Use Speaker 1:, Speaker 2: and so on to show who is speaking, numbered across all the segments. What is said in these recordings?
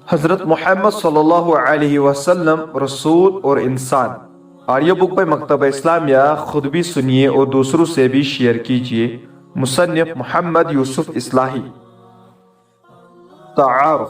Speaker 1: حضرت محمد صلی اللہ علیہ وسلم رسول اور انسان۔ آڈیو بک پر مکتبہ اسلامیہ، خود بھی سنیے اور دوسروں سے بھی شیئر کیجیے۔ مصنف محمد یوسف اصلاحی۔ تعارف۔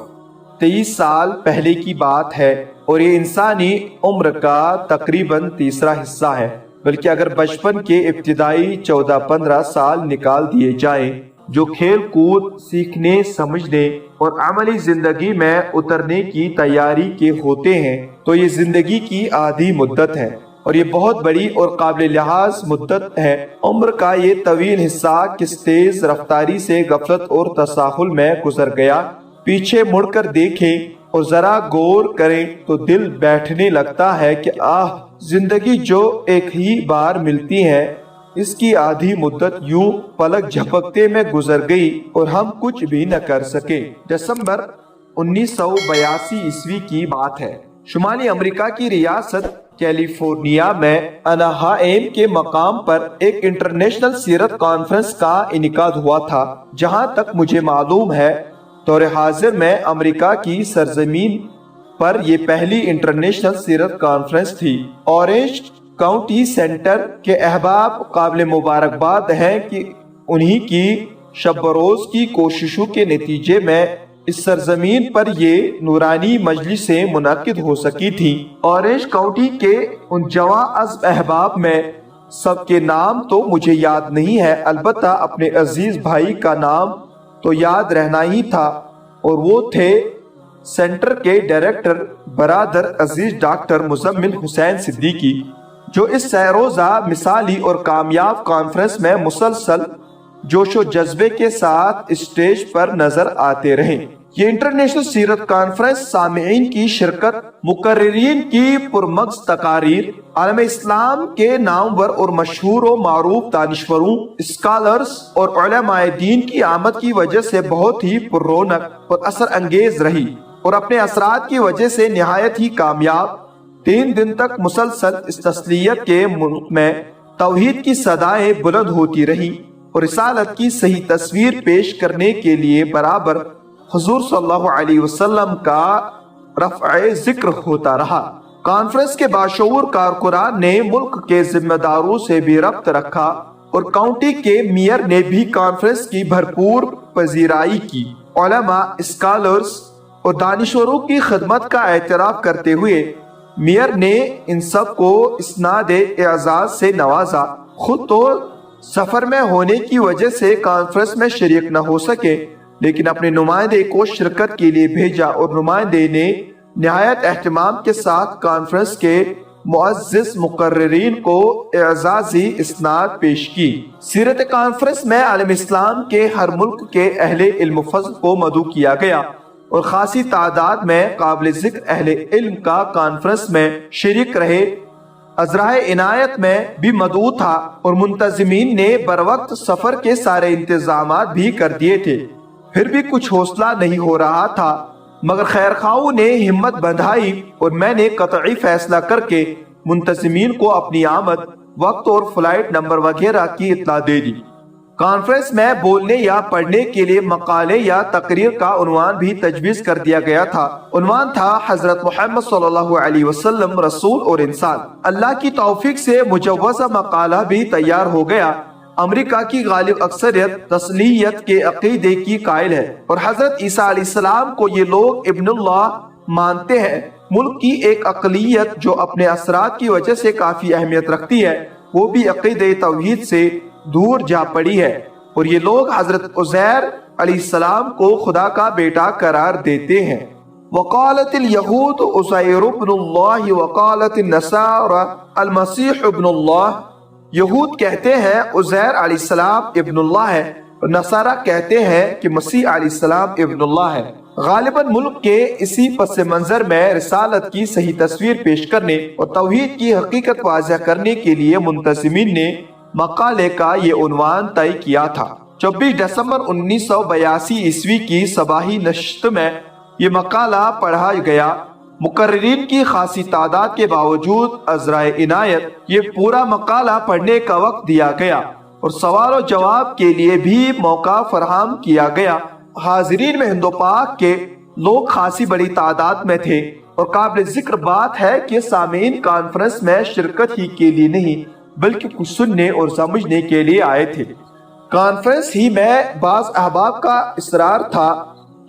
Speaker 1: 23 سال پہلے کی بات ہے اور یہ انسانی عمر کا تقریباً تیسرا حصہ ہے، بلکہ اگر بچپن کے ابتدائی 14-15 سال نکال دیے جائیں جو کھیل کود، سیکھنے، سمجھنے اور عملی زندگی میں اترنے کی تیاری کے ہوتے ہیں، تو یہ زندگی کی آدھی مدت ہے اور یہ بہت بڑی اور قابل لحاظ مدت ہے۔ عمر کا یہ طویل حصہ کس تیز رفتاری سے غفلت اور تساہل میں گزر گیا، پیچھے مڑ کر دیکھیں اور ذرا غور کریں تو دل بیٹھنے لگتا ہے کہ زندگی جو ایک ہی بار ملتی ہے، اس کی آدھی مدت یوں پلک جھپکتے میں گزر گئی اور ہم کچھ بھی نہ کر سکے۔ دسمبر 1982 عیسوی کی بات ہے۔ شمالی امریکہ کی ریاست کیلیفورنیا میں اناہائم کے مقام پر ایک انٹرنیشنل سیرت کانفرنس کا انعقاد ہوا تھا۔ جہاں تک مجھے معلوم ہے، دور حاضر میں امریکہ کی سرزمین پر یہ پہلی انٹرنیشنل سیرت کانفرنس تھی۔ اورنج کاؤنٹی سینٹر کے احباب قابل مبارکباد ہیں کہ انہی کی شب بروز کی کوششوں کے نتیجے میں اس سرزمین پر یہ نورانی مجلسیں منعقد ہو سکی تھی۔ اورنج کاؤنٹی کے ان جواں عزم احباب میں سب کے نام تو مجھے یاد نہیں ہے، البتہ اپنے عزیز بھائی کا نام تو یاد رہنا ہی تھا، اور وہ تھے سینٹر کے ڈائریکٹر برادر عزیز ڈاکٹر مزمل حسین صدیقی، جو اس سیروزہ مثالی اور کامیاب کانفرنس میں مسلسل جوش و جذبے کے ساتھ اسٹیج پر نظر آتے رہے۔ یہ انٹرنیشنل سیرت کانفرنس سامعین کی شرکت، مقررین کی پرمغز تقاریر، عالم اسلام کے نامور اور مشہور و معروف دانشوروں، اسکالرز اور علماء دین کی آمد کی وجہ سے بہت ہی پر رونق اور اثر انگیز رہی اور اپنے اثرات کی وجہ سے نہایت ہی کامیاب۔ 3 دن تک مسلسل اس تسلیت کے ملک میں توحید کی صدائیں بلند ہوتی رہی اور رسالت کی صحیح تصویر پیش کرنے کے لیے برابر حضور صلی اللہ علیہ وسلم کا رفع ذکر ہوتا رہا۔ کانفرنس کے باشعور کارکنان نے ملک کے ذمہ داروں سے بھی ربط رکھا اور کاؤنٹی کے میئر نے بھی کانفرنس کی بھرپور پذیرائی کی۔ علماء، اسکالرز اور دانشوروں کی خدمت کا اعتراف کرتے ہوئے میئر نے ان سب کو اسناد اعزاز سے نوازا۔ خود تو سفر میں ہونے کی وجہ سے کانفرنس میں شریک نہ ہو سکے، لیکن اپنے نمائندے کو شرکت کے لیے بھیجا اور نمائندے نے نہایت اہتمام کے ساتھ کانفرنس کے معزز مقررین کو اعزازی اسناد پیش کی۔ سیرت کانفرنس میں عالم اسلام کے ہر ملک کے اہل علم و فضل کو مدعو کیا گیا اور خاصی تعداد میں قابل ذکر اہل علم کا کانفرنس میں شریک رہے۔ عذرائے عنایت میں بھی مدعو تھا اور منتظمین نے بروقت سفر کے سارے انتظامات بھی کر دیے تھے۔ پھر بھی کچھ حوصلہ نہیں ہو رہا تھا، مگر خیرخواہوں نے ہمت بندھائی اور میں نے قطعی فیصلہ کر کے منتظمین کو اپنی آمد، وقت اور فلائٹ نمبر وغیرہ کی اطلاع دے دی۔ کانفرنس میں بولنے یا پڑھنے کے لیے مقالے یا تقریر کا عنوان بھی تجویز کر دیا گیا تھا۔ عنوان تھا حضرت محمد صلی اللہ علیہ وسلم رسول اور انسان۔ اللہ کی توفیق سے مجوزہ مقالہ بھی تیار ہو گیا۔ امریکہ کی غالب اکثریت تسلیت کے عقیدے کی قائل ہے اور حضرت عیسیٰ علیہ السلام کو یہ لوگ ابن اللہ مانتے ہیں۔ ملک کی ایک اقلیت جو اپنے اثرات کی وجہ سے کافی اہمیت رکھتی ہے، وہ بھی عقیدہ توحید سے دور جا پڑی ہے اور یہ لوگ حضرت عزیر علیہ السلام کو خدا کا بیٹا قرار دیتے ہیں۔ وقالت الیہود عزیر ابن اللہ وقالت النصارى المسیح ابن اللہ۔ یہود کہتے ہیں عزیر علیہ السلام ابن اللہ ہے اور نصارہ کہتے ہیں کہ مسیح علیہ السلام ابن اللہ ہے۔ غالباً ملک کے اسی پس منظر میں رسالت کی صحیح تصویر پیش کرنے اور توحید کی حقیقت واضح کرنے کے لیے منتظمین نے مقالے کا یہ عنوان طے کیا تھا۔ 24 دسمبر 1982 عیسوی کی صباحی نشست میں یہ مقالہ پڑھا گیا۔ مقررین کی خاصی تعداد کے باوجود عذرائے عنایت یہ پورا مقالہ پڑھنے کا وقت دیا گیا اور سوال و جواب کے لیے بھی موقع فراہم کیا گیا۔ حاضرین میں ہند و پاک کے لوگ خاصی بڑی تعداد میں تھے، اور قابل ذکر بات ہے کہ سامعین کانفرنس میں شرکت ہی کے لیے نہیں بلکہ کچھ سننے اور سمجھنے کے لیے آئے تھے۔ کانفرنس ہی میں بعض احباب کا اصرار تھا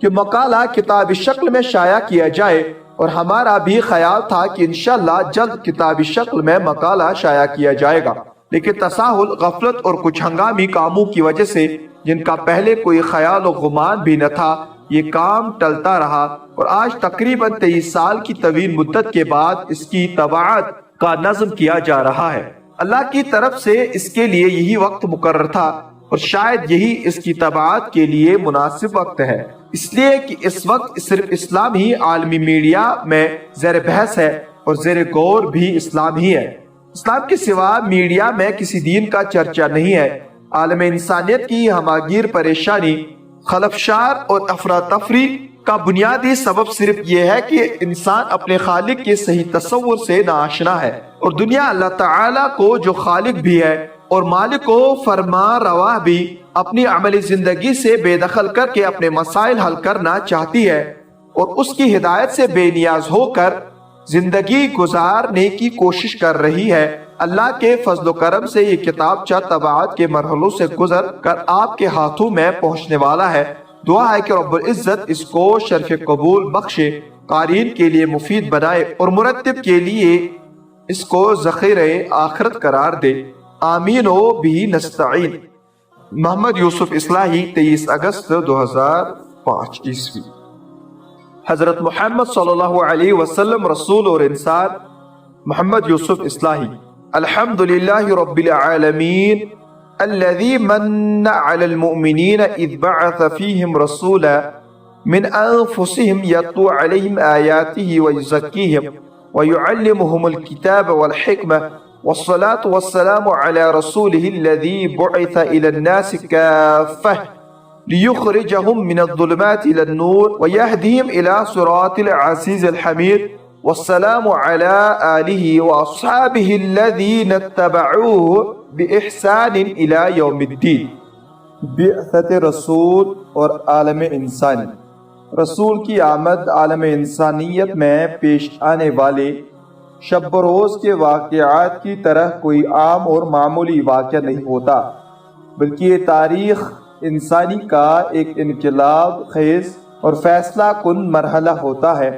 Speaker 1: کہ مقالہ کتابی شکل میں شائع کیا جائے، اور ہمارا بھی خیال تھا کہ انشاءاللہ جلد کتابی شکل میں مقالہ شائع کیا جائے گا، لیکن تساہل، غفلت اور کچھ ہنگامی کاموں کی وجہ سے، جن کا پہلے کوئی خیال و گمان بھی نہ تھا، یہ کام ٹلتا رہا، اور آج تقریباً 23 سال کی طویل مدت کے بعد اس کی طباعت کا نظم کیا جا رہا ہے۔ اللہ کی طرف سے اس کے لیے یہی وقت مقرر تھا، اور شاید یہی اس کی طباعت کے لیے مناسب وقت ہے، اس لیے کہ اس وقت صرف اسلام ہی عالمی میڈیا میں زیر بحث ہے، اور زیر غور بھی اسلام ہی ہے۔ اسلام کے سوا میڈیا میں کسی دین کا چرچا نہیں ہے۔ عالم انسانیت کی ہماگیر پریشانی، خلفشار اور افراتفری کا بنیادی سبب صرف یہ ہے کہ انسان اپنے خالق کے صحیح تصور سے ناآشنا ہے، اور دنیا اللہ تعالیٰ کو جو خالق بھی ہے اور مالک و فرما روا بھی، اپنی عملی زندگی سے بے دخل کر کے اپنے مسائل حل کرنا چاہتی ہے، اور اس کی ہدایت سے بے نیاز ہو کر زندگی گزارنے کی کوشش کر رہی ہے۔ اللہ کے فضل و کرم سے یہ کتاب چند طباعت کے مرحلوں سے گزر کر آپ کے ہاتھوں میں پہنچنے والا ہے۔ دعا ہے کہ رب العزت اس کو شرف قبول بخشے، قارئین کے لیے مفید بنائے، اور مرتب کے لیے اس کو ذخیرہ آخرت قرار دے۔ آمین و بھی نستعین۔ محمد یوسف اصلاحی، 23 اگست 2005 عیسوی۔ حضرت محمد صلی اللہ علیہ وسلم رسول اور انسان۔ محمد یوسف اصلاحی۔ الحمدللہ رب العالمین الذي من على المؤمنين إذ بعث فيهم رسولا من أنفسهم يتلو عليهم آياته ويزكيهم ويعلمهم الكتاب والحكمة والصلاة والسلام على رسوله الذي بعث إلى الناس كافة ليخرجهم من الظلمات إلى النور ويهديهم إلى صراط العزيز الحميد والسلام على آله وأصحابه الذين اتبعوه بإحسان إلى يوم الدين۔ بعثت رسول اور عالم انسانی۔ رسول کی آمد عالم انسانیت میں پیش آنے والے شب و روز کے واقعات کی طرح کوئی عام اور معمولی واقعہ نہیں ہوتا، بلکہ یہ تاریخ انسانی کا ایک انقلاب خیز اور فیصلہ کن مرحلہ ہوتا ہے۔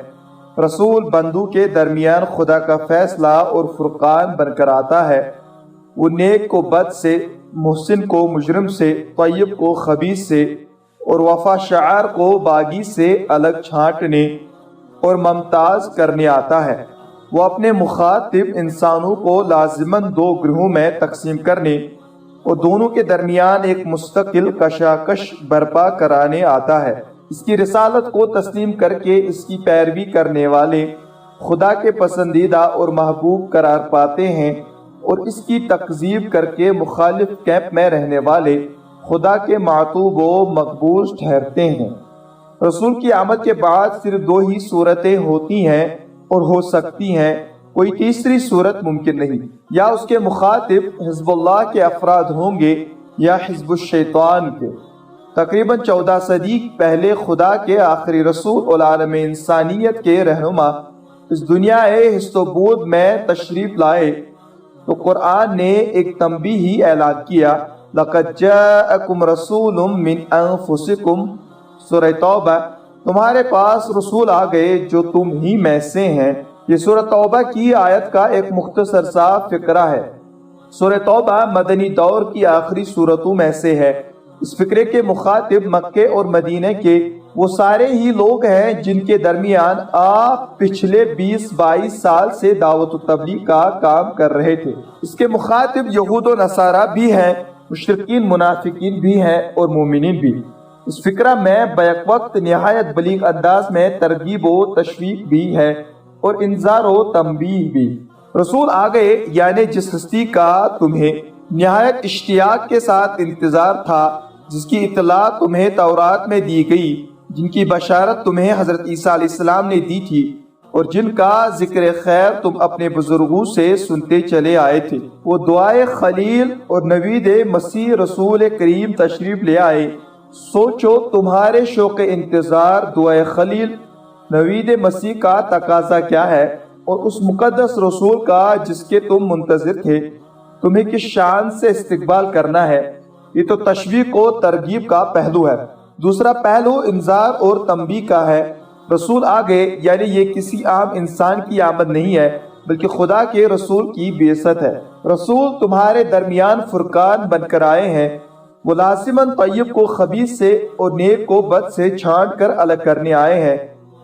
Speaker 1: رسول بندوں کے درمیان خدا کا فیصلہ اور فرقان بن کر آتا ہے۔ وہ نیک کو بد سے، محسن کو مجرم سے، طیب کو خبیث سے، اور وفا شعار کو باغی سے الگ چھانٹنے اور ممتاز کرنے آتا ہے۔ وہ اپنے مخاطب انسانوں کو لازماً دو گروہوں میں تقسیم کرنے اور دونوں کے درمیان ایک مستقل کشاکش برپا کرانے آتا ہے۔ اس کی رسالت کو تسلیم کر کے اس کی پیروی کرنے والے خدا کے پسندیدہ اور محبوب قرار پاتے ہیں، اور اس کی تکذیب کر کے مخالف کیمپ میں رہنے والے خدا کے معتوب و مقبول ٹھہرتے ہیں۔ رسول کی آمد کے بعد صرف دو ہی صورتیں ہوتی ہیں اور ہو سکتی ہیں، کوئی تیسری صورت ممکن نہیں۔ یا اس کے مخاطب حزب اللہ کے افراد ہوں گے یا حزب الشیطان کے۔ تقریباً 14 صدی پہلے خدا کے آخری رسول اور عالم انسانیت کے رہنما اس دنیا ہست و بود میں تشریف لائے تو قرآن نے ایک تنبیہی اعلان کیا، لَقَدْ جَاءَكُمْ رَسُولٌ مِّنْ أَنفُسِكُمْ۔ سورہ توبہ۔ تمہارے پاس رسول آ گئے جو تم ہی میں سے ہیں۔ یہ سورہ توبہ کی آیت کا ایک مختصر سا فقرہ ہے۔ سورہ توبہ مدنی دور کی آخری سورتوں میں سے ہے۔ اس فقرے کے مخاطب مکے اور مدینہ کے وہ سارے ہی لوگ ہیں جن کے درمیان آپ پچھلے 20-22 سال سے دعوت و تبلیغ کا کام کر رہے تھے۔ اس کے مخاطب یہود و نصارہ بھی ہیں، مشرکین منافقین بھی ہیں اور مومنین بھی۔ اس فقرہ میں بیک وقت نہایت بلیغ انداز میں ترغیب و تشویق بھی ہے اور انذار و تنبیہ بھی۔ رسول آ گئے یعنی جس ہستی کا تمہیں نہایت اشتیاق کے ساتھ انتظار تھا، جس کی اطلاع تمہیں تورات میں دی گئی، جن کی بشارت تمہیں حضرت عیسیٰ علیہ السلام نے دی تھی، اور جن کا ذکر خیر تم اپنے بزرگوں سے سنتے چلے آئے تھے۔ وہ دعائے خلیل اور نوید مسیح رسول کریم تشریف لے آئے سوچو تمہارے شوق انتظار دعائے خلیل نوید مسیح کا تقاضا کیا ہے اور اس مقدس رسول کا جس کے تم منتظر تھے تمہیں کس شان سے استقبال کرنا ہے۔ یہ تو تشویق و ترغیب کا پہلو ہے۔ دوسرا پہلو انذار اور تنبیہ کا ہے۔ رسول آ گئے یعنی یہ کسی عام انسان کی آمد نہیں ہے بلکہ خدا کے رسول کی بعثت ہے۔ رسول تمہارے درمیان فرقان بن کر آئے ہیں۔ وہ لازماً طیب کو خبیث سے اور نیک کو بد سے چھانٹ کر الگ کرنے آئے ہیں۔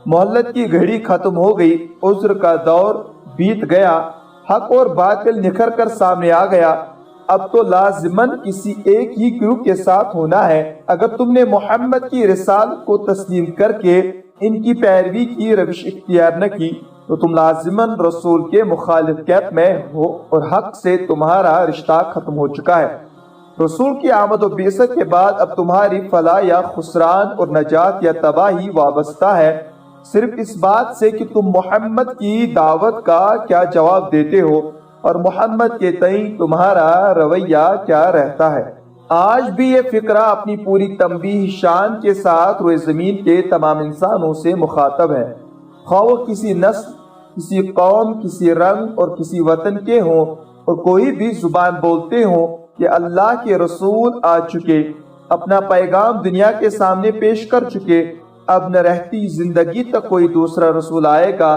Speaker 1: مہلت کی گھڑی ختم ہو گئی، عذر کا دور بیت گیا، حق اور باطل نکھر کر سامنے آ گیا۔ اب تو لازماً کسی ایک ہی گروہ کے ساتھ ہونا ہے۔ اگر تم نے محمد کی رسالت کو تسلیم کر کے ان کی پیروی کی روش اختیار نہ کی تو تم لازماً رسول کے مخالف کیمپ میں ہو اور حق سے تمہارا رشتہ ختم ہو چکا ہے۔ رسول کی آمد و بعثت کے بعد اب تمہاری فلاح یا خسران اور نجات یا تباہی وابستہ ہے صرف اس بات سے کہ تم محمد کی دعوت کا کیا جواب دیتے ہو اور محمد کے تئیں تمہارا رویہ کیا رہتا ہے۔ آج بھی یہ فقرہ اپنی پوری تنبیہ شان کے ساتھ روئے زمین کے تمام انسانوں سے مخاطب ہے، خواہ وہ کسی نسل، کسی قوم، کسی رنگ اور کسی وطن کے ہوں اور کوئی بھی زبان بولتے ہوں کہ اللہ کے رسول آ چکے، اپنا پیغام دنیا کے سامنے پیش کر چکے۔ اب نہ رہتی زندگی تک کوئی دوسرا رسول آئے گا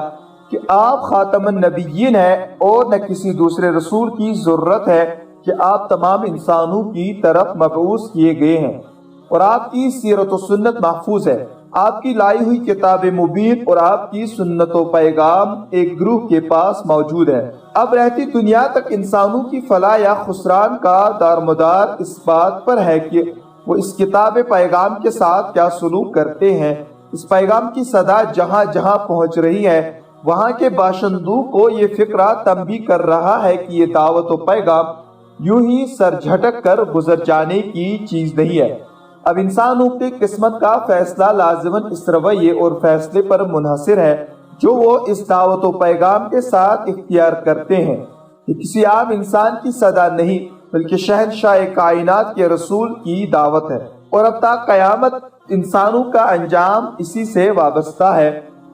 Speaker 1: کہ آپ خاتم النبیین ہیں اور نہ کسی دوسرے رسول کی ضرورت ہے کہ آپ تمام انسانوں کی طرف مبعوث کیے گئے ہیں اور آپ کی سیرت و سنت محفوظ ہے۔ آپ کی لائی ہوئی کتاب مبین اور آپ کی سنت و پیغام ایک گروہ کے پاس موجود ہے۔ اب رہتی دنیا تک انسانوں کی فلاح یا خسران کا دارمدار اس بات پر ہے کہ وہ اس کتاب پیغام کے ساتھ کیا سلوک کرتے ہیں۔ اس پیغام کی صدا جہاں جہاں پہنچ رہی ہے وہاں کے باشندوں کو یہ فقرہ تنبیہ کر رہا ہے کہ یہ دعوت و پیغام یوں ہی سر جھٹک کر گزر جانے کی چیز نہیں ہے۔ اب انسانوں کی قسمت کا فیصلہ لازماً اس رویے اور فیصلے پر منحصر ہے جو وہ اس دعوت و پیغام کے ساتھ اختیار کرتے ہیں۔ یہ کسی عام انسان کی صدا نہیں بلکہ شہنشاہ کائنات کے رسول کی دعوت ہے، اور اب تک قیامت انسانوں کا انجام اسی سے وابستہ ہے۔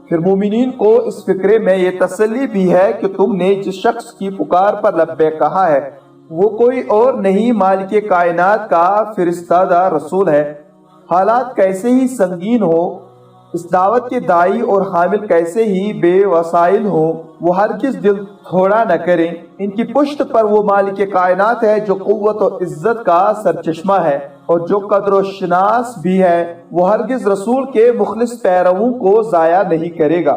Speaker 1: پھر مومنین کو اس فکرے میں یہ تسلی بھی ہے کہ تم نے جس شخص کی پکار پر لبیک کہا ہے وہ کوئی اور نہیں مالک کائنات کا فرستادہ رسول ہے۔ حالات کیسے ہی سنگین ہو، اس دعوت کے داعی اور حامل کیسے ہی بے وسائل ہوں، وہ ہرگز دل تھوڑا نہ کریں۔ ان کی پشت پر وہ مالک کائنات ہے جو قوت و عزت کا سرچشمہ ہے اور جو قدر و شناس بھی ہے، وہ ہرگز رسول کے مخلص پیرووں کو ضائع نہیں کرے گا۔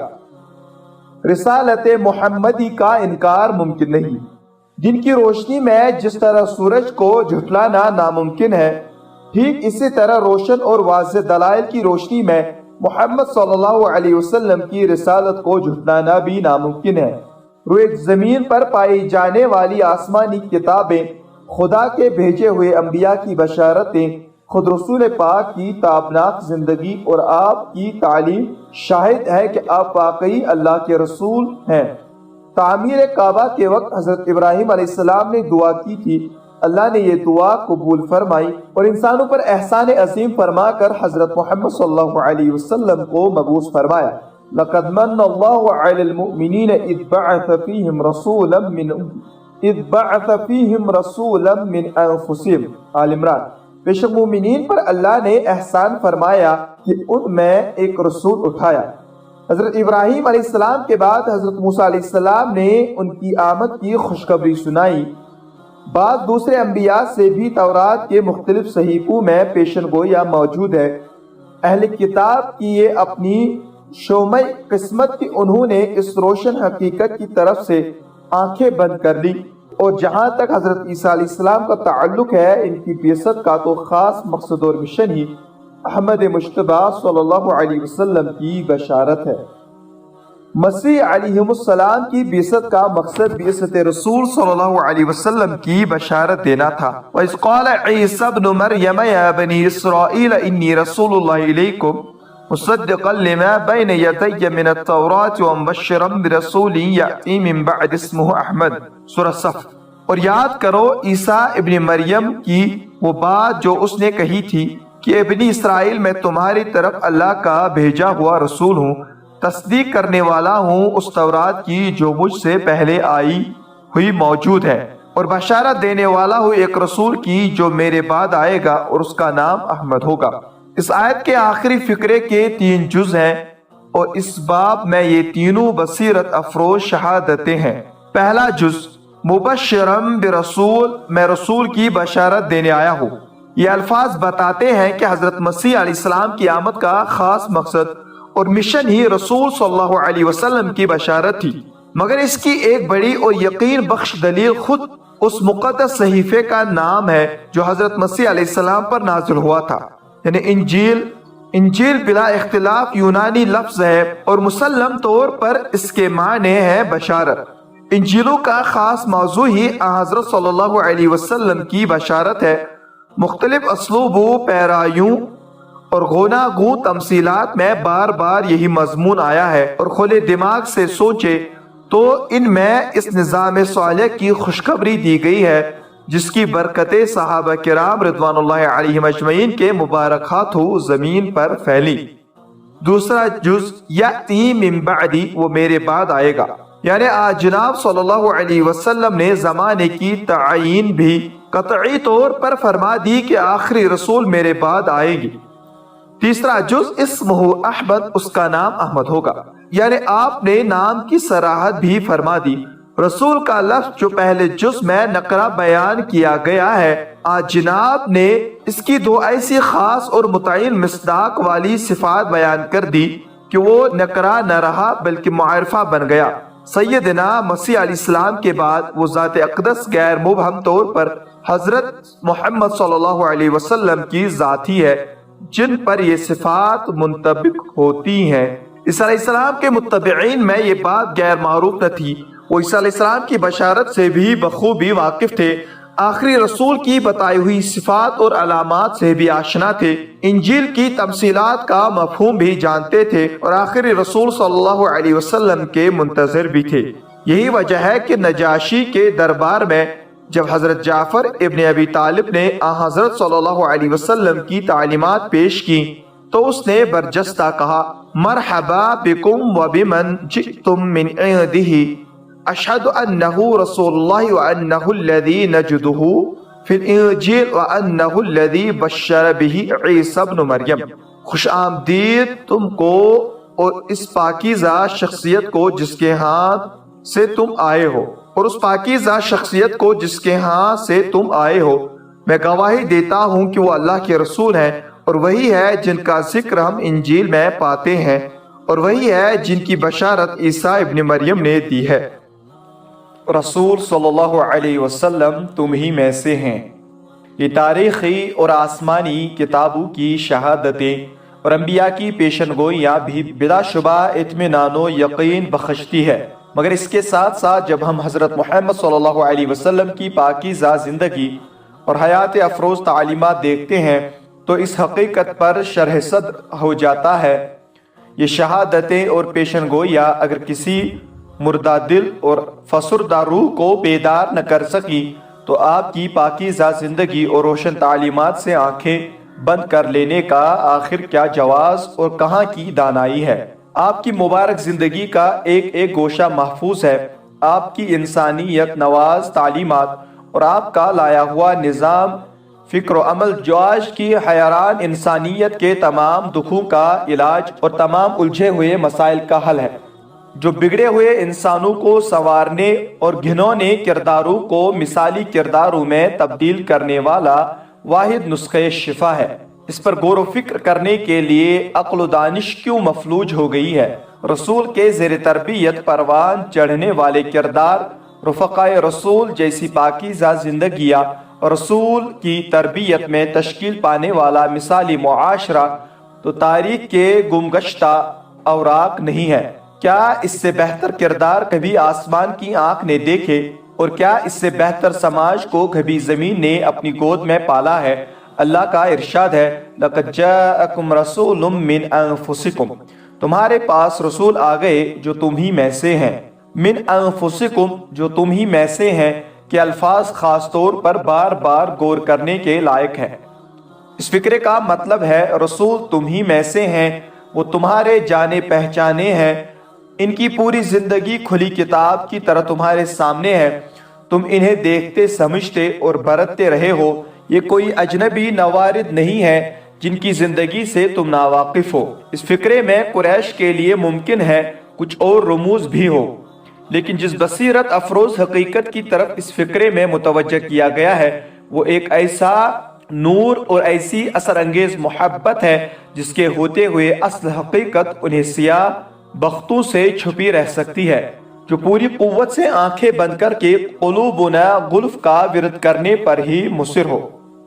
Speaker 1: رسالت محمدی کا انکار ممکن نہیں۔ جن کی روشنی میں جس طرح سورج کو جھٹلانا ناممکن ہے، ٹھیک اسی طرح روشن اور واضح دلائل کی روشنی میں محمد صلی اللہ علیہ وسلم کی رسالت کو جھٹلانا بھی ناممکن ہے۔ روئے زمین پر پائی جانے والی آسمانی کتابیں، خدا کے بھیجے ہوئے انبیاء کی بشارتیں، خود رسول پاک کی تابناک زندگی اور آپ کی تعلیم شاہد ہے کہ آپ واقعی اللہ کے رسول ہیں۔ تعمیر کعبہ کے وقت حضرت ابراہیم علیہ السلام نے دعا کی تھی، اللہ نے یہ دعا قبول فرمائی اور انسانوں پر احسان عظیم فرما کر حضرت محمد صلی اللہ علیہ وسلم کو مبعوث فرمایا۔ لقد من اللہ علی المؤمنین اذ بعث فیہم رسولا من انفسہم، آل عمران۔ بے شک مومنین پر اللہ نے احسان فرمایا کہ ان میں ایک رسول اٹھایا۔ حضرت ابراہیم علیہ السلام کے بعد حضرت موسیٰ علیہ السلام نے ان کی آمد کی خوشخبری سنائی۔ بعض دوسرے انبیاء سے بھی تورات کے مختلف صحیفوں میں پیشن گویا موجود ہے۔ اہل کتاب کی یہ اپنی شومِ قسمت کہ انہوں نے اس روشن حقیقت کی طرف سے آنکھیں بند کر لی، اور جہاں تک حضرت عیسیٰ علیہ السلام کا تعلق ہے ان کی بعثت کا تو خاص مقصد اور مشن ہی احمد مجتبی صلی اللہ علیہ وسلم کی بشارت ہے۔ مسیح علیہ السلام کی بعثت کا مقصد بعثت رسول صلی اللہ علیہ وسلم کی بشارت دینا تھا۔ وَإِذْ قَالَ عِيسَى ابْنُ مَرْيَمَ يَا بَنِي إِسْرَائِيلَ إِنِّي رَسُولُ اللَّهِ إِلَيْكُمْ مُصَدِّقًا لِمَا بَيْنَ يَدَيَّ مِنَ التَّوْرَاةِ وَمُبَشِّرًا بِرَسُولٍ يَأْتِي مِن بَعْدِي اسْمُهُ أَحْمَدُ، سورہ صف۔ اور یاد کرو عیسیٰ ابن مریم کی وہ بات جو اس نے کہی تھی کہ ابنی اسرائیل میں تمہاری طرف اللہ کا بھیجا ہوا رسول ہوں، تصدیق کرنے والا ہوں اس تورات کی جو مجھ سے پہلے آئی ہوئی موجود ہے، اور بشارت دینے والا ہوں ایک رسول کی جو میرے بعد آئے گا اور اس کا نام احمد ہوگا۔ اس آیت کے آخری فقرے کے 3 جز ہیں اور اس باب میں یہ تینوں بصیرت افروز شہادتیں ہیں۔ پہلا جز مبشرم برسول، میں رسول کی بشارت دینے آیا ہوں۔ یہ الفاظ بتاتے ہیں کہ حضرت مسیح علیہ السلام کی آمد کا خاص مقصد اور مشن ہی رسول صلی اللہ علیہ وسلم کی بشارت تھی، مگر اس کی ایک بڑی اور یقین بخش دلیل خود اس مقدس صحیفے کا نام ہے جو حضرت مسیح علیہ السلام پر نازل ہوا تھا، یعنی انجیل۔ انجیل بلا اختلاف یونانی لفظ ہے اور مسلم طور پر اس کے معنی ہے بشارت۔ انجیلوں کا خاص موضوع ہی حضرت صلی اللہ علیہ وسلم کی بشارت ہے۔ مختلف اسلوبوں، پیرایوں اور گوناگوں تمثیلات میں بار بار یہی مضمون آیا ہے، اور کھلے دماغ سے سوچے تو ان میں اس نظام صالح کی خوشخبری دی گئی ہے جس کی برکتیں صحابہ کرام رضوان اللہ علیہم اجمعین کے مبارک ہاتھوں زمین پر پھیلی۔ دوسرا جز یأتی من بعدی، وہ میرے بعد آئے گا، یعنی آج جناب صلی اللہ علیہ وسلم نے زمانے کی تعین بھی قطعی طور پر فرما دی کہ آخری رسول میرے بعد آئے گی۔ تیسرا جز اسمہ احمد، اس کا نام احمد ہوگا، یعنی آپ نے نام کی صراحت بھی فرما دی۔ رسول کا لفظ جو پہلے جز میں نقرہ بیان کیا گیا ہے، آج جناب نے اس کی 2 ایسی خاص اور متعین مصداق والی صفات بیان کر دی کہ وہ نقرہ نہ رہا بلکہ معرفہ بن گیا۔ سیدنا مسیح علیہ السلام کے بعد وہ ذات اقدس غیر مبہم طور پر حضرت محمد صلی اللہ علیہ وسلم کی ذات ہی ہے جن پر یہ صفات منطبق ہوتی ہیں۔ عیسیٰ علیہ السلام کے متبعین میں یہ بات غیر معروف نہ تھی، وہ عیسیٰ علیہ السلام کی بشارت سے بھی بخوبی واقف تھے، آخری رسول کی بتائی ہوئی صفات اور علامات سے بھی آشنا تھے، انجیل کی تمثیلات کا مفہوم بھی جانتے تھے، اور آخری رسول صلی اللہ علیہ وسلم کے منتظر بھی تھے۔ یہی وجہ ہے کہ نجاشی کے دربار میں جب حضرت جعفر ابن ابی طالب نے حضرت صلی اللہ علیہ وسلم کی تعلیمات پیش کی تو اس نے برجستہ کہا، مرحبا بکم وبمن جئتم من عنده، اشہد انہ رسول اللہ وانہ الذی نجدہ فی الانجیل وانہ الذی بشر بہ عیسی ابن مریم۔ خوش آمدید تم کو اور اس پاکیزہ شخصیت کو جس کے ہاتھ سے تم آئے ہو، اور اس پاکیزہ شخصیت کو جس کے ہاں سے تم آئے ہو۔ میں گواہی دیتا ہوں کہ وہ اللہ کے رسول ہیں، اور وہی ہے جن کا ذکر ہم انجیل میں پاتے ہیں، اور وہی ہے جن کی بشارت عیسیٰ ابن مریم نے دی ہے۔ رسول صلی اللہ علیہ وسلم تم ہی میں سے ہیں۔ یہ تاریخی اور آسمانی کتابوں کی شہادتیں اور انبیاء کی پیشن گوئیاں بھی بلا شبہ اطمینان و یقین بخشتی ہے، مگر اس کے ساتھ ساتھ جب ہم حضرت محمد صلی اللہ علیہ وسلم کی پاکیزہ زندگی اور حیات افروز تعلیمات دیکھتے ہیں تو اس حقیقت پر شرح صدر ہو جاتا ہے۔ یہ شہادتیں اور پیشن گوئیاں اگر کسی مردہ دل اور فسردہ روح کو بیدار نہ کر سکی تو آپ کی پاکیزہ زندگی اور روشن تعلیمات سے آنکھیں بند کر لینے کا آخر کیا جواز اور کہاں کی دانائی ہے۔ آپ کی مبارک زندگی کا ایک ایک گوشہ محفوظ ہے، آپ کی انسانیت نواز تعلیمات اور آپ کا لایا ہوا نظام فکر و عمل جو آج کی حیران انسانیت کے تمام دکھوں کا علاج اور تمام الجھے ہوئے مسائل کا حل ہے، جو بگڑے ہوئے انسانوں کو سنوارنے اور گھنونے کرداروں کو مثالی کرداروں میں تبدیل کرنے والا واحد نسخہ شفا ہے۔ اس پر غور و فکر کرنے کے لیے عقل و دانش کیوں مفلوج ہو گئی ہے؟ رسول کے زیر تربیت پروان چڑھنے والے کردار، رفقائے رسول جیسی پاکیزہ زندگیاں اور رسول کی تربیت میں تشکیل پانے والا مثالی معاشرہ تو تاریخ کے گمگشتہ اوراق نہیں ہے۔ کیا اس سے بہتر کردار کبھی آسمان کی آنکھ نے دیکھے، اور کیا اس سے بہتر سماج کو کبھی زمین نے اپنی گود میں پالا ہے؟ اللہ کا ارشاد ہے، لَقَدْ جَاءَكُمْ رَسُولٌ مِّنْ أَنفُسِكُمْ، تمہارے پاس رسول آ گئے جو تم ہی میں سے ہیں، من انفسکم، جو تم ہی میں سے ہیں، کہ الفاظ خاص طور پر بار بار غور کرنے کے لائق ہیں۔ اس فقرے کا مطلب ہے رسول تم ہی میں سے ہیں، وہ تمہارے جانے پہچانے ہیں، ان کی پوری زندگی کھلی کتاب کی طرح تمہارے سامنے ہے، تم انہیں دیکھتے سمجھتے اور برتتے رہے ہو، یہ کوئی اجنبی نوارد نہیں ہے جن کی زندگی سے تم ناواقف ہو۔ اس فقرے میں قریش کے لیے ممکن ہے کچھ اور رموز بھی ہو، لیکن جس بصیرت افروز حقیقت کی طرف اس فقرے میں متوجہ کیا گیا ہے وہ ایک ایسا نور اور ایسی اثر انگیز محبت ہے جس کے ہوتے ہوئے اصل حقیقت انہیں سیاہ بختوں سے چھپی رہ سکتی ہے، جو پوری قوت سے آنکھیں بند کر کے قلوبنا غلف کا ورد کرنے پر ہی مصر ہو۔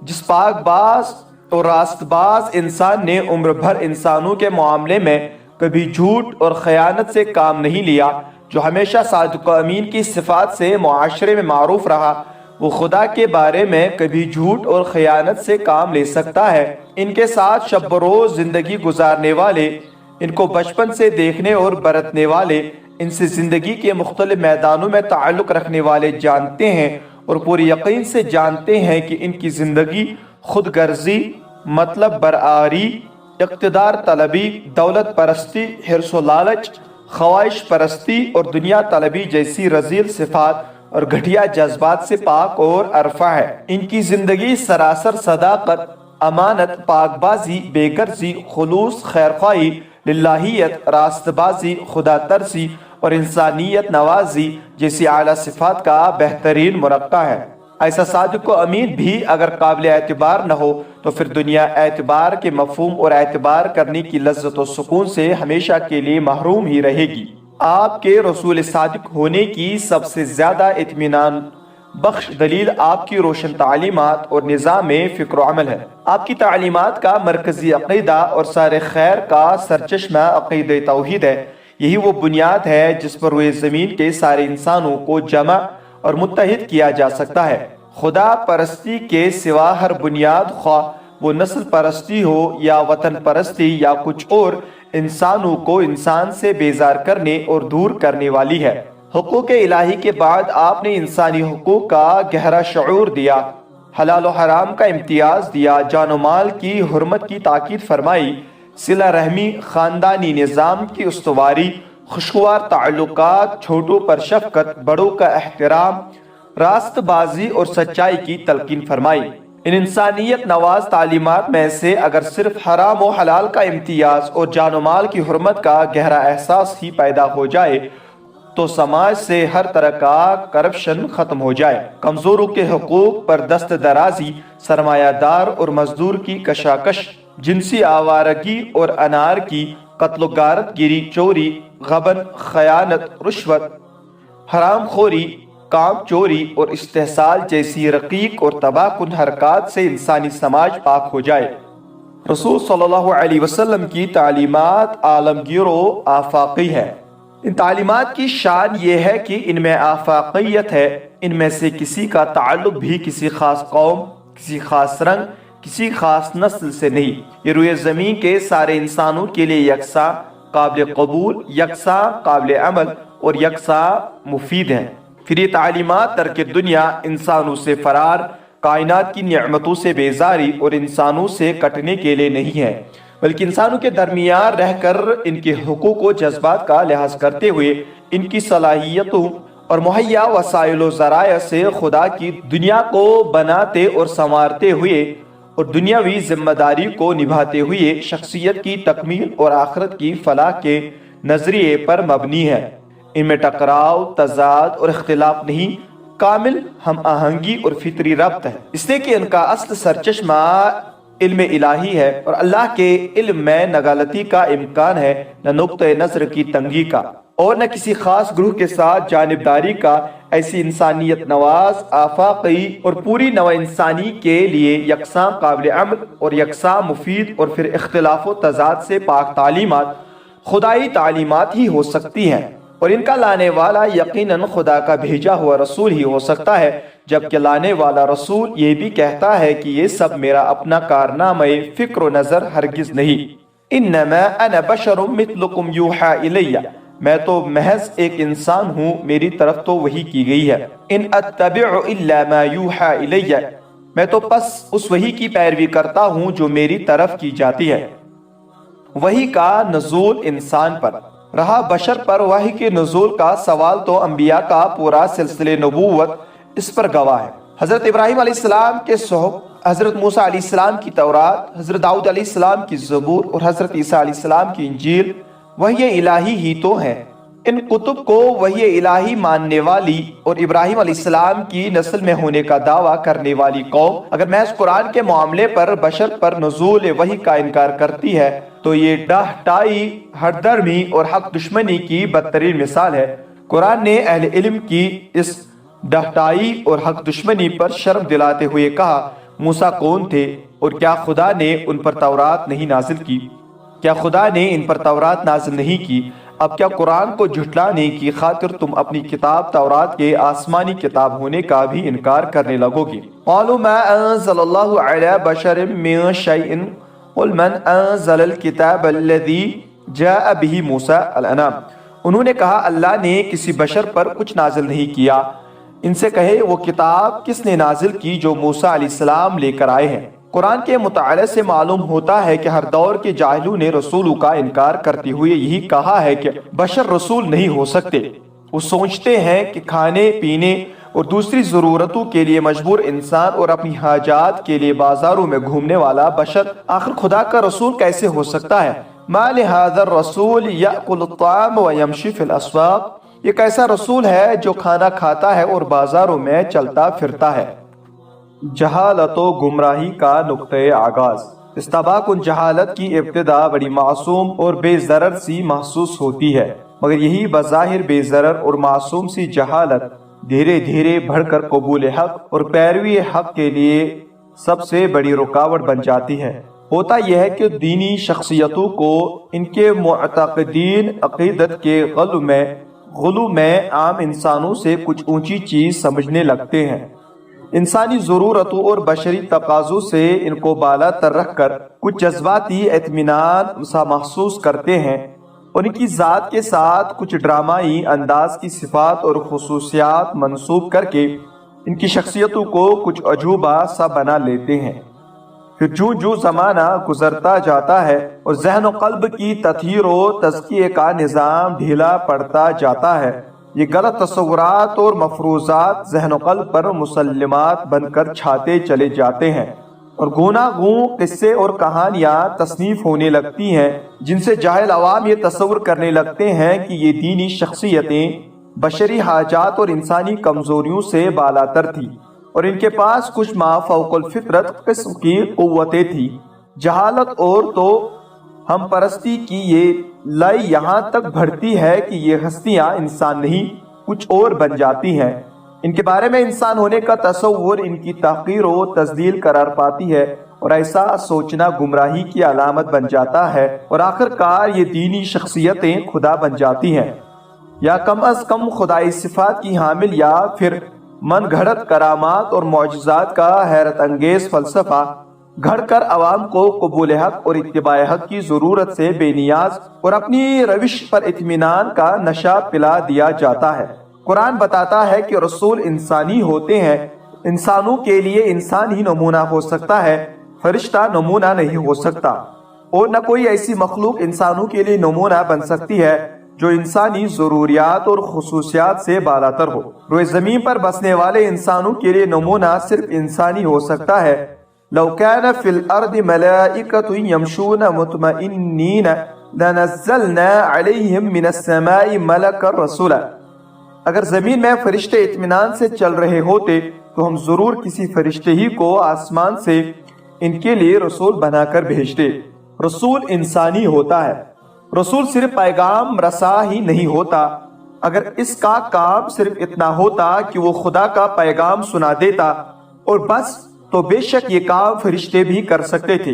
Speaker 1: جس پاک باز اور راست باز انسان نے عمر بھر انسانوں کے معاملے میں کبھی جھوٹ اور خیانت سے کام نہیں لیا، جو ہمیشہ صادق و امین کی صفات سے معاشرے میں معروف رہا، وہ خدا کے بارے میں کبھی جھوٹ اور خیانت سے کام لے سکتا ہے۔ ان کے ساتھ شب و روز زندگی گزارنے والے، ان کو بچپن سے دیکھنے اور برتنے والے، ان سے زندگی کے مختلف میدانوں میں تعلق رکھنے والے جانتے ہیں اور پورے یقین سے جانتے ہیں کہ ان کی زندگی خود غرضی، مطلب برآری، اقتدار طلبی، دولت پرستی، حرص و لالچ، خواہش پرستی اور دنیا طلبی جیسی رذیل صفات اور گھٹیا جذبات سے پاک اور عرفہ ہے۔ ان کی زندگی سراسر صداقت، امانت، پاک بازی، بے غرضی، خلوص، خیرخواہی، للہیت، راست بازی، خدا ترسی اور انسانیت نوازی جیسی اعلیٰ صفات کا بہترین مرقع ہے۔ ایسا صادق و امین بھی اگر قابل اعتبار نہ ہو تو پھر دنیا اعتبار کے مفہوم اور اعتبار کرنے کی لذت و سکون سے ہمیشہ کے لیے محروم ہی رہے گی۔ آپ کے رسول صادق ہونے کی سب سے زیادہ اطمینان بخش دلیل آپ کی روشن تعلیمات اور نظام فکر و عمل ہے۔ آپ کی تعلیمات کا مرکزی عقیدہ اور سارے خیر کا سرچشمہ عقیدہ توحید ہے۔ یہی وہ بنیاد ہے جس پر روئے زمین کے سارے انسانوں کو جمع اور متحد کیا جا سکتا ہے۔ خدا پرستی کے سوا ہر بنیاد، خواہ وہ نسل پرستی ہو یا وطن پرستی یا کچھ اور، انسانوں کو انسان سے بیزار کرنے اور دور کرنے والی ہے۔ حقوق الہی کے بعد آپ نے انسانی حقوق کا گہرا شعور دیا، حلال و حرام کا امتیاز دیا، جان و مال کی حرمت کی تاکید فرمائی، صلہ رحمی، خاندانی نظام کی استواری، خوشگوار تعلقات، چھوٹوں پر شفقت، بڑوں کا احترام، راست بازی اور سچائی کی تلقین فرمائی۔ ان انسانیت نواز تعلیمات میں سے اگر صرف حرام و حلال کا امتیاز اور جان و مال کی حرمت کا گہرا احساس ہی پیدا ہو جائے تو سماج سے ہر طرح کا کرپشن ختم ہو جائے، کمزوروں کے حقوق پر دست درازی، سرمایہ دار اور مزدور کی کشاکش، جنسی آوارگی اور انارکی، قتل و غارت گیری، چوری، غبن، خیانت، رشوت، حرام خوری، کام چوری اور استحصال جیسی رقیق اور تباہ کن حرکات سے انسانی سماج پاک ہو جائے۔ رسول صلی اللہ علیہ وسلم کی تعلیمات عالمگیر و آفاقی ہے۔ ان تعلیمات کی شان یہ ہے کہ ان میں آفاقیت ہے، ان میں سے کسی کا تعلق بھی کسی خاص قوم، کسی خاص رنگ، کسی خاص نسل سے نہیں، یہ روئے زمین کے سارے انسانوں کے لیے یکساں قابل قبول، یکساں قابل عمل اور یکساں مفید ہیں۔ پھر یہ تعلیمات ترک دنیا، انسانوں سے فرار، کائنات کی نعمتوں سے بیزاری اور انسانوں سے کٹنے کے لیے نہیں ہے، بلکہ انسانوں کے درمیان رہ کر ان کے حقوق و جذبات کا لحاظ کرتے ہوئے ان کی صلاحیتوں اور مہیا وسائل و ذرائع سے خدا کی دنیا کو بناتے اور سنوارتے ہوئے اور دنیاوی ذمہ داری کو نبھاتے ہوئے شخصیت کی تکمیل اور آخرت کی فلاح کے نظریے پر مبنی ہے۔ ان میں ٹکراؤ، تضاد اور اختلاف نہیں، کامل ہم آہنگی اور فطری ربط ہے، اس لیے کہ ان کا اصل سرچشمہ علم الہی ہے اور اللہ کے علم میں نہ غلطی کا امکان ہے، نہ نقطہ نظر کی تنگی کا اور نہ کسی خاص گروہ کے ساتھ جانبداری کا۔ ایسی انسانیت نواز، آفاقی اور پوری نوع انسانی کے لیے یکساں قابل عمل اور یکساں مفید اور پھر اختلاف و تضاد سے پاک تعلیمات خدائی تعلیمات ہی ہو سکتی ہیں، اور ان کا لانے والا یقیناً خدا کا بھیجا ہوا رسول ہی ہو سکتا ہے، جبکہ لانے والا رسول یہ بھی کہتا ہے کہ یہ سب میرا اپنا کارنامہ فکر و نظر ہرگز نہیں۔ انما انا بشر مثلکم یوحا الیہ، میں تو محض ایک انسان ہوں، میری طرف تو وحی کی گئی ہے۔ ان اتبع الا ما یوحا الیہ، میں تو بس اس وحی کی پیروی کرتا ہوں جو میری طرف کی جاتی ہے۔ وحی کا نزول انسان پر رہا بشر پر وحی کے نزول کا سوال تو انبیاء کا پورا سلسلہ نبوت اس پر گواہ ہے۔ حضرت ابراہیم علیہ السلام کے صحف، حضرت موسیٰ علیہ السلام کی تورات، حضرت داؤد علیہ السلام کی زبور اور حضرت عیسیٰ علیہ السلام کی انجیل وحی الہی ہی تو ہیں۔ ان کتب کو وحی الہی ماننے والی اور ابراہیم علیہ السلام کی نسل میں ہونے کا دعویٰ کرنے والی قوم اگر محض قرآن کے معاملے پر بشر پر نزول وحی کا انکار کرتی ہے تو یہ ڈاہٹائی، ہٹ درمی اور حق دشمنی کی بدترین مثال ہے۔ قرآن نے اہل علم کی اس ڈاہٹائی اور حق دشمنی پر شرم دلاتے ہوئے کہا، موسیٰ کون تھے اور کیا خدا نے ان پر تورات نہیں نازل کی؟ کیا خدا نے ان پر تورات نازل نہیں کی؟ اب کیا قرآن کو جھٹلانے کی خاطر تم اپنی کتاب تورات کے آسمانی کتاب ہونے کا بھی انکار کرنے لگو گی؟ قالوا ما انزل اللہ علی بشر من شیء قل من انزل الکتاب الذی جاء به موسیٰ الانام۔ انہوں نے کہا اللہ نے کسی بشر پر کچھ نازل نہیں کیا۔ ان سے کہے وہ کتاب کس نے نازل کی جو موسیٰ علیہ السلام لے کر آئے ہیں؟ قرآن کے مطالعے سے معلوم ہوتا ہے کہ ہر دور کے جاہلوں نے رسولوں کا انکار کرتے ہوئے یہی کہا ہے کہ بشر رسول نہیں ہو سکتے۔ وہ سوچتے ہیں کہ کھانے پینے اور دوسری ضرورتوں کے لیے مجبور انسان اور اپنی حاجات کے لیے بازاروں میں گھومنے والا بشر آخر خدا کا رسول کیسے ہو سکتا ہے؟ ما لہذا الرسول یأکل الطعام ویمشی فی الاسواق، یہ کیسا رسول ہے جو کھانا کھاتا ہے اور بازاروں میں چلتا پھرتا ہے؟ جہالت و گمراہی کا نقطۂ آغاز۔ استباق جہالت کی ابتدا بڑی معصوم اور بے ضرر سی محسوس ہوتی ہے، مگر یہی بظاہر بے ضرر اور معصوم سی جہالت دھیرے دھیرے بڑھ کر قبول حق اور پیروی حق کے لیے سب سے بڑی رکاوٹ بن جاتی ہے۔ ہوتا یہ ہے کہ دینی شخصیتوں کو ان کے معتقدین عقیدت کے غلو میں عام انسانوں سے کچھ اونچی چیز سمجھنے لگتے ہیں۔ انسانی ضرورتوں اور بشری تقاضوں سے ان کو بالا تر رکھ کر کچھ جذباتی اطمینان سا محسوس کرتے ہیں، اور ان کی ذات کے ساتھ کچھ ڈرامائی انداز کی صفات اور خصوصیات منسوب کر کے ان کی شخصیتوں کو کچھ عجوبہ سا بنا لیتے ہیں۔ پھر جو زمانہ گزرتا جاتا ہے اور ذہن و قلب کی تطہیر و تزکیے کا نظام ڈھیلا پڑتا جاتا ہے، یہ غلط تصورات اور مفروضات ذہن و قلب پر مسلمات بن کر چھاتے چلے جاتے ہیں، اور گوناگوں قصے اور کہانیاں تصنیف ہونے لگتی ہیں جن سے جاہل عوام یہ تصور کرنے لگتے ہیں کہ یہ دینی شخصیتیں بشری حاجات اور انسانی کمزوریوں سے بالاتر تھی اور ان کے پاس کچھ ما فوق الفطرت قسم کی قوتیں تھی۔ جہالت اور تو ہم پرستی کی یہ لائی یہاں تک بڑھتی ہے کہ یہ ہستیاں انسان نہیں کچھ اور بن جاتی ہیں۔ ان کے بارے میں انسان ہونے کا تصور ان کی تحقیر و تذلیل قرار پاتی ہے، اور ایسا سوچنا گمراہی کی علامت بن جاتا ہے، اور آخر کار یہ دینی شخصیتیں خدا بن جاتی ہیں، یا کم از کم خدائی صفات کی حامل، یا پھر من گھڑت کرامات اور معجزات کا حیرت انگیز فلسفہ گھڑ کر عوام کو قبول حق اور اتباع حق کی ضرورت سے بے نیاز اور اپنی روش پر اطمینان کا نشہ پلا دیا جاتا ہے۔ قرآن بتاتا ہے کہ رسول انسانی ہوتے ہیں، انسانوں کے لیے انسان ہی نمونہ ہو سکتا ہے، فرشتہ نمونہ نہیں ہو سکتا، اور نہ کوئی ایسی مخلوق انسانوں کے لیے نمونہ بن سکتی ہے جو انسانی ضروریات اور خصوصیات سے بالاتر ہو۔ روئے زمین پر بسنے والے انسانوں کے لیے نمونہ صرف انسانی ہو سکتا ہے۔ لو كان في الارض ملائكة يمشون مطمئنين لنزلنا عليهم من السماء ملكا رسولا، اگر زمین میں فرشتے اطمینان سے چل رہے ہوتے تو ہم ضرور کسی فرشتے ہی کو آسمان سے ان کے لیے رسول بنا کر بھیجتے۔ رسول انسانی ہوتا ہے، رسول صرف پیغام رسا ہی نہیں ہوتا۔ اگر اس کا کام صرف اتنا ہوتا کہ وہ خدا کا پیغام سنا دیتا اور بس، تو بے شک یہ کام فرشتے بھی کر سکتے تھے،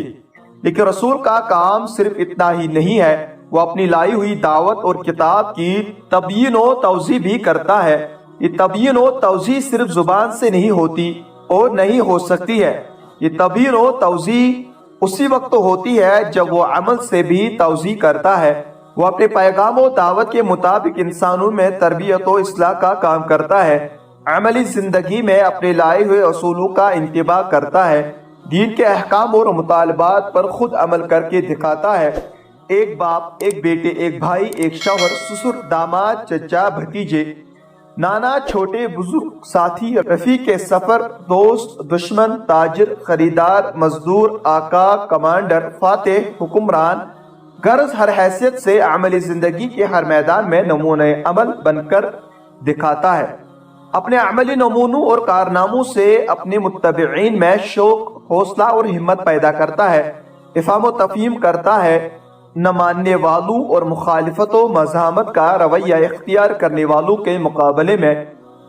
Speaker 1: لیکن رسول کا کام صرف اتنا ہی نہیں ہے، وہ اپنی لائی ہوئی دعوت اور کتاب کی تبیین و توضیح بھی کرتا ہے۔ یہ تبیین و توضیح صرف زبان سے نہیں ہوتی اور نہیں ہو سکتی ہے، یہ تبیین و توضیح اسی وقت ہوتی ہے جب وہ عمل سے بھی توضیح کرتا ہے۔ وہ اپنے پیغام و دعوت کے مطابق انسانوں میں تربیت و اصلاح کا کام کرتا ہے، عملی زندگی میں اپنے لائے ہوئے اصولوں کا انتباہ کرتا ہے، دین کے احکام اور مطالبات پر خود عمل کر کے دکھاتا ہے۔ ایک باپ، ایک بیٹے، ایک بھائی، ایک شوہر، سسر، داماد، چچا، بھتیجے، نانا، چھوٹے بزرگ، ساتھی، رفیق سفر، دوست، دشمن، تاجر، خریدار، مزدور، آقا، کمانڈر، فاتح، حکمران، غرض ہر حیثیت سے عملی زندگی کے ہر میدان میں نمونہ عمل بن کر دکھاتا ہے۔ اپنے عملی نمونوں اور کارناموں سے اپنے متبعین میں شوق، حوصلہ اور ہمت پیدا کرتا ہے، افہام و تفہیم کرتا ہے، نہ ماننے والوں اور مخالفت و مزاحمت کا رویہ اختیار کرنے والوں کے مقابلے میں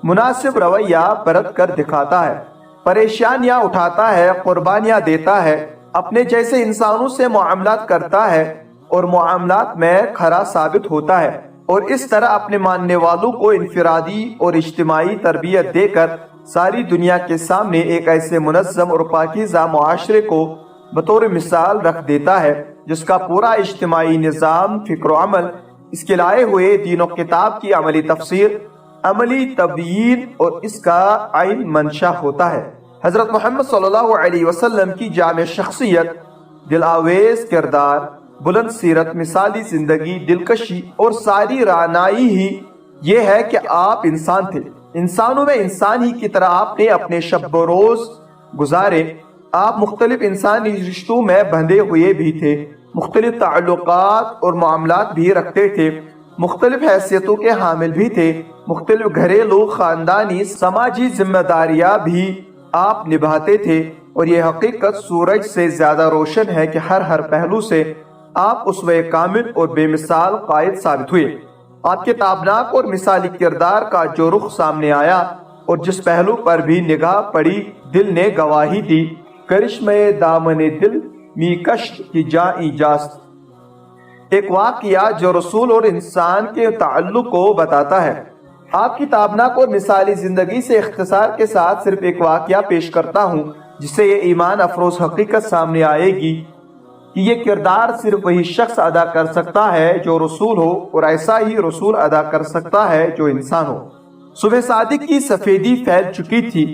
Speaker 1: مناسب رویہ برت کر دکھاتا ہے، پریشانیاں اٹھاتا ہے، قربانیاں دیتا ہے، اپنے جیسے انسانوں سے معاملات کرتا ہے اور معاملات میں کھرا ثابت ہوتا ہے، اور اس طرح اپنے ماننے والوں کو انفرادی اور اجتماعی تربیت دے کر ساری دنیا کے سامنے ایک ایسے منظم اور پاکیزہ معاشرے کو بطور مثال رکھ دیتا ہے جس کا پورا اجتماعی نظام، فکر و عمل اس کے لائے ہوئے دین و کتاب کی عملی تفسیر، عملی تبیین اور اس کا عین منشا ہوتا ہے۔ حضرت محمد صلی اللہ علیہ وسلم کی جامع شخصیت، دل آویز کردار، بلند سیرت، مثالی زندگی، دلکشی اور ساری رعنائی ہی یہ ہے کہ آپ انسان تھے، انسانوں میں انسان ہی کی طرح آپ نے اپنے شب و روز گزارے۔ آپ مختلف انسانی رشتوں میں بندھے ہوئے بھی تھے، مختلف تعلقات اور معاملات بھی رکھتے تھے، مختلف حیثیتوں کے حامل بھی تھے، مختلف گھریلو، خاندانی، سماجی ذمہ داریاں بھی آپ نبھاتے تھے، اور یہ حقیقت سورج سے زیادہ روشن ہے کہ ہر پہلو سے آپ اسوہ کامل اور بے مثال قائد ثابت ہوئے۔ آپ کے تابناک اور مثالی کردار کا جو رخ سامنے آیا اور جس پہلو پر بھی نگاہ پڑی دل نے گواہی دی، کرشمہ دامن دل می کشت کی جائیں جاست۔ ایک واقعہ جو رسول اور انسان کے تعلق کو بتاتا ہے۔ آپ کی تابناک اور مثالی زندگی سے اختصار کے ساتھ صرف ایک واقعہ پیش کرتا ہوں جس سے یہ ایمان افروز حقیقت سامنے آئے گی کہ یہ کردار صرف وہی شخص ادا کر سکتا ہے جو رسول ہو، اور ایسا ہی رسول ادا کر سکتا ہے جو انسان ہو۔ صبح صادق کی سفیدی پھیل چکی تھی،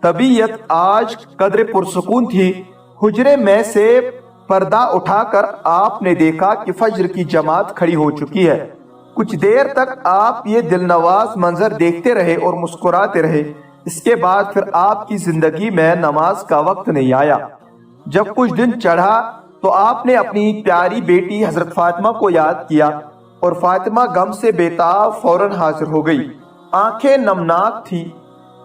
Speaker 1: طبیعت آج قدر پرسکون تھی۔ حجرے میں سے پردہ اٹھا کر آپ نے دیکھا کہ فجر کی جماعت کھڑی ہو چکی ہے۔ کچھ دیر تک آپ یہ دل نواز منظر دیکھتے رہے اور مسکراتے رہے۔ اس کے بعد پھر آپ کی زندگی میں نماز کا وقت نہیں آیا۔ جب کچھ دن چڑھا تو آپ نے اپنی پیاری بیٹی حضرت فاطمہ کو یاد کیا، اور فاطمہ غم سے بیتاب فوراً حاضر ہو گئی، آنکھیں نمناک تھی۔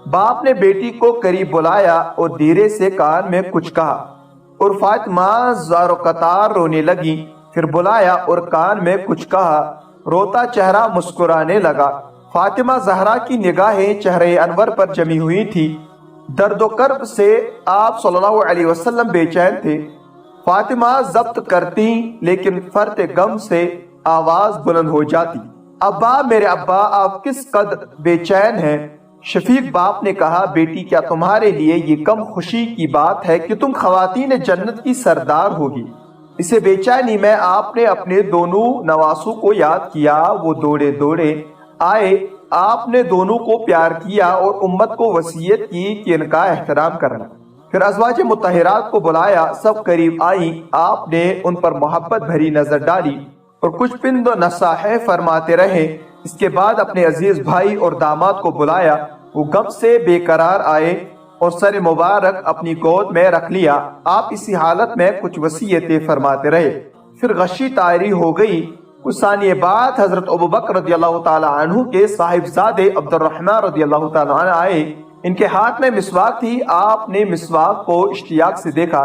Speaker 1: باپ نے بیٹی کو قریب بلایا اور دھیرے سے کان میں کچھ کہا، اور فاطمہ زار و قطار رونے لگی۔ پھر بلایا اور کان میں کچھ کہا، روتا چہرہ مسکرانے لگا۔ فاطمہ زہرا کی نگاہیں چہرے انور پر جمی ہوئی تھی۔ درد و کرب سے آپ صلی اللہ علیہ وسلم بے چین تھے۔ فاطمہ ضبط کرتی لیکن فرط غم سے آواز بلند ہو جاتی، ابا، میرے ابا، آپ کس قدر بے چین ہیں؟ شفیق باپ نے کہا، بیٹی، کیا تمہارے لیے یہ کم خوشی کی بات ہے کہ تم خواتین جنت کی سردار ہوگی؟ اسے بے چینی میں آپ نے اپنے دونوں نواسوں کو یاد کیا۔ وہ دوڑے دوڑے آئے، آپ نے دونوں کو پیار کیا اور امت کو وصیت کی کہ ان کا احترام کرنا۔ پھر ازواج مطہرات کو بلایا، سب قریب آئیں۔ آپ نے ان پر محبت بھری نظر ڈالی اور کچھ پند و نصائح فرماتے رہے۔ اس کے بعد اپنے عزیز بھائی اور داماد کو بلایا۔ وہ غم سے بے قرار آئے اور سر مبارک اپنی گود میں رکھ لیا۔ آپ اسی حالت میں کچھ وصیتیں فرماتے رہے۔ پھر غشی طاری ہو گئی۔ کچھ ثانیے بعد حضرت ابوبکر رضی اللہ تعالی عنہ کے صاحبزادے عبد الرحمن رضی اللہ تعالی عنہ آئے۔ ان کے ہاتھ میں مسواک تھی۔ آپ نے مسواک کو اشتیاق سے دیکھا۔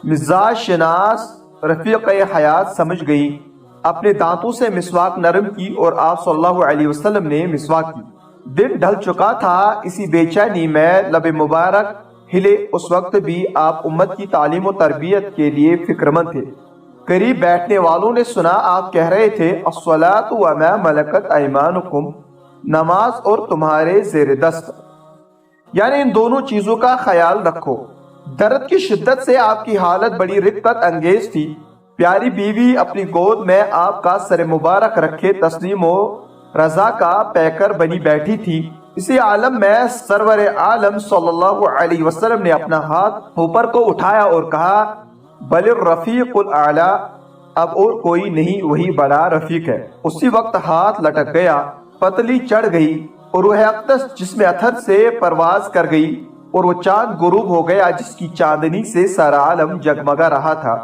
Speaker 1: مزاج شناس رفیق حیات سمجھ گئی، اپنے دانتوں سے مسواک نرم کی اور آپ صلی اللہ علیہ وسلم نے مسواک کی۔ دن ڈھل چکا تھا۔ اسی بے چینی میں لب مبارک ہلے۔ اس وقت بھی آپ امت کی تعلیم و تربیت کے لیے فکر مند تھے۔ قریب بیٹھنے والوں نے سنا آپ کہہ رہے تھے، الصلاۃ وما ملکت ایمانکم، نماز اور تمہارے زیر دست، یعنی ان دونوں چیزوں کا خیال رکھو۔ درد کی شدت سے آپ کی حالت بڑی رقت انگیز تھی۔ پیاری بیوی اپنی گود میں آپ کا سر مبارک رکھے تسلیم و رضا کا پیکر بنی بیٹھی تھی۔ اسی عالم میں سرور عالم صلی اللہ علیہ وسلم نے اپنا ہاتھ اوپر کو اٹھایا اور کہا بل الرفیق الاعلی، اب اور کوئی نہیں، وہی بڑا رفیق ہے۔ اسی وقت ہاتھ لٹک گیا، پتلی چڑھ گئی اور روح اقدس جسم اتھر سے پرواز کر گئی اور وہ چاند غروب ہو گیا جس کی چاندنی سے سارا عالم جگمگا رہا تھا،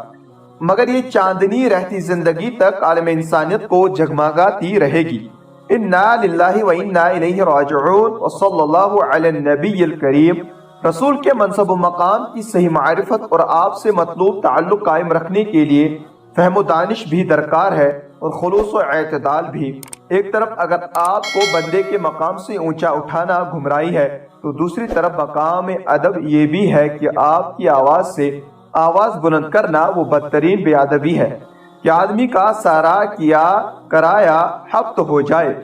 Speaker 1: مگر یہ چاندنی رہتی زندگی تک عالم انسانیت کو جگمگاتی رہے گی۔ انا للہ و انا الیہ راجعون، وصلی اللہ علی النبی الکریم۔ رسول کے منصب و مقام کی صحیح معرفت اور آپ سے مطلوب تعلق قائم رکھنے کے لیے فہم و دانش بھی درکار ہے اور خلوص و اعتدال بھی۔ ایک طرف اگر آپ کو بندے کے مقام سے اونچا اٹھانا گمراہی ہے تو دوسری طرف مقام ادب یہ بھی ہے کہ آپ کی آواز سے آواز بلند کرنا وہ بدترین بے ادبی ہے کہ آدمی کا سارا کیا کرایا حبط ہو جائے۔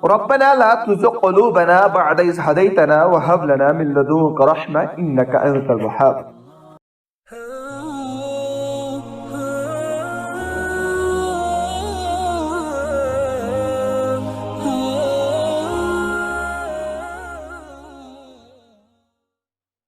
Speaker 1: ربنا لا تزغ قلوبنا بعد إذ هديتنا وهب لنا من لدنك رحمة إنك أنت الوهاب۔